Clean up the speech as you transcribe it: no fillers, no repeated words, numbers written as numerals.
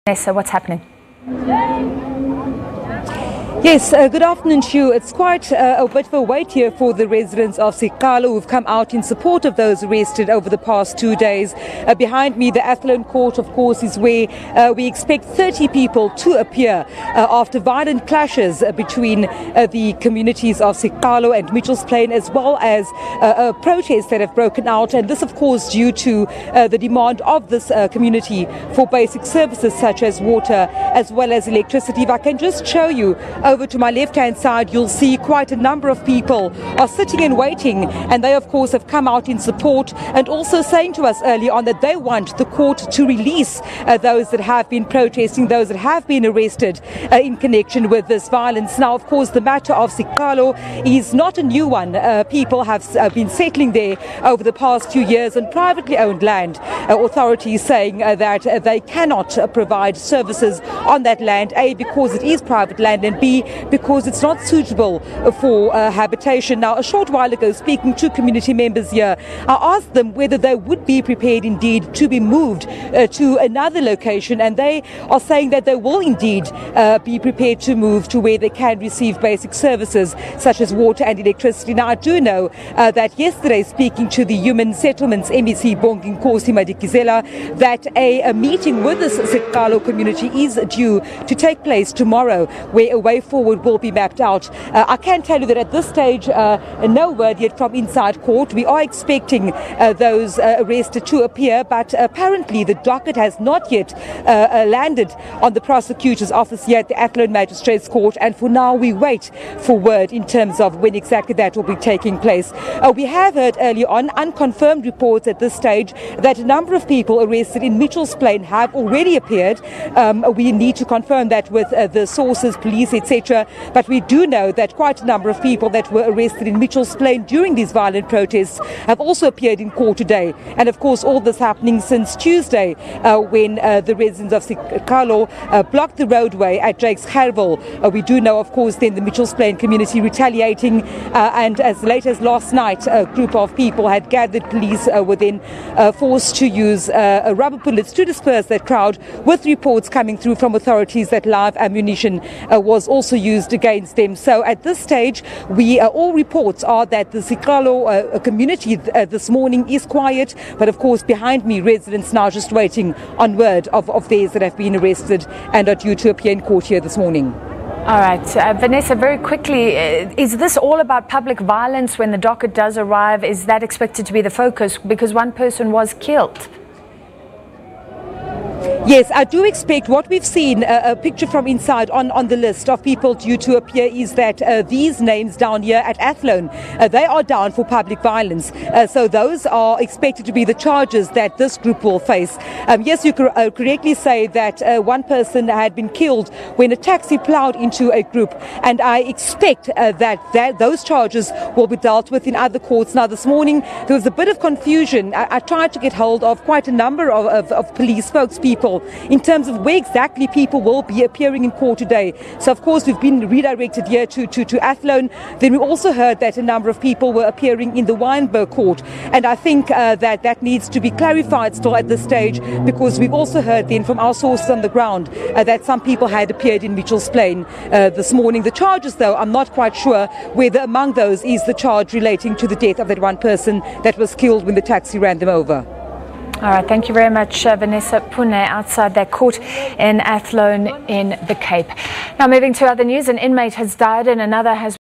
Vanessa, what's happening? Yes, good afternoon to you. It's quite a bit of a wait here for the residents of Siqalo who've come out in support of those arrested over the past 2 days. Behind me, the Athlone Court, of course, is where we expect 30 people to appear after violent clashes between the communities of Siqalo and Mitchell's Plain, as well as protests that have broken out. And this, of course, due to the demand of this community for basic services such as water as well as electricity. If I can just show you over to my left-hand side, you'll see quite a number of people are sitting and waiting, and they, of course, have come out in support and also saying to us early on that they want the court to release those that have been protesting, those that have been arrested in connection with this violence. Now, of course, the matter of Siqalo is not a new one. People have been settling there over the past few years on privately owned land. Authorities saying that they cannot provide services on that land, A, because it is private land, and B, because it's not suitable for habitation. Now, a short while ago, speaking to community members here, I asked them whether they would be prepared indeed to be moved to another location, and they are saying that they will indeed be prepared to move to where they can receive basic services such as water and electricity. Now, I do know that yesterday, speaking to the Human Settlements MEC Bongi Nkosi Madikizela, that a meeting with the Siqalo community is due to take place tomorrow, where a way forward will be mapped out. I can tell you that at this stage, no word yet from inside court. We are expecting those arrested to appear, but apparently the docket has not yet landed on the prosecutor's office here at the Athlone Magistrates Court, and for now we wait for word in terms of when exactly that will be taking place. We have heard earlier on unconfirmed reports at this stage that a number of people arrested in Mitchell's Plain have already appeared. We need to confirm that with the sources, police, etc. But we do know that quite a number of people that were arrested in Mitchell's Plain during these violent protests have also appeared in court today. And of course, all this happening since Tuesday, when the residents of Siqalo blocked the roadway at Drake's Harville. We do know, of course, then the Mitchell's Plain community retaliating, and as late as last night, a group of people had gathered. Police were then forced to use rubber bullets to disperse that crowd, with reports coming through from authorities that live ammunition was also used against them. So at this stage, all reports are that the Siqalo community this morning is quiet, but of course behind me, residents now just waiting on word of theirs that have been arrested and are due to appear in court here this morning. All right, Vanessa, very quickly, is this all about public violence when the docket does arrive? Is that expected to be the focus, because one person was killed? Yes, I do expect. What we've seen, a picture from inside on the list of people due to appear, is that these names down here at Athlone, they are down for public violence. So those are expected to be the charges that this group will face. Yes, you correctly say that one person had been killed when a taxi ploughed into a group, and I expect that those charges will be dealt with in other courts. Now, this morning there was a bit of confusion. I tried to get hold of quite a number of police spokespeople in terms of where exactly people will be appearing in court today. So, of course, we've been redirected here to Athlone. Then we also heard that a number of people were appearing in the Wynberg court. And I think that needs to be clarified still at this stage, because we've also heard then from our sources on the ground that some people had appeared in Mitchell's Plain this morning. The charges, though, I'm not quite sure whether among those is the charge relating to the death of that one person that was killed when the taxi ran them over. All right, thank you very much, Vanessa Pune, outside that court in Athlone in the Cape. Now, moving to other news, an inmate has died and another has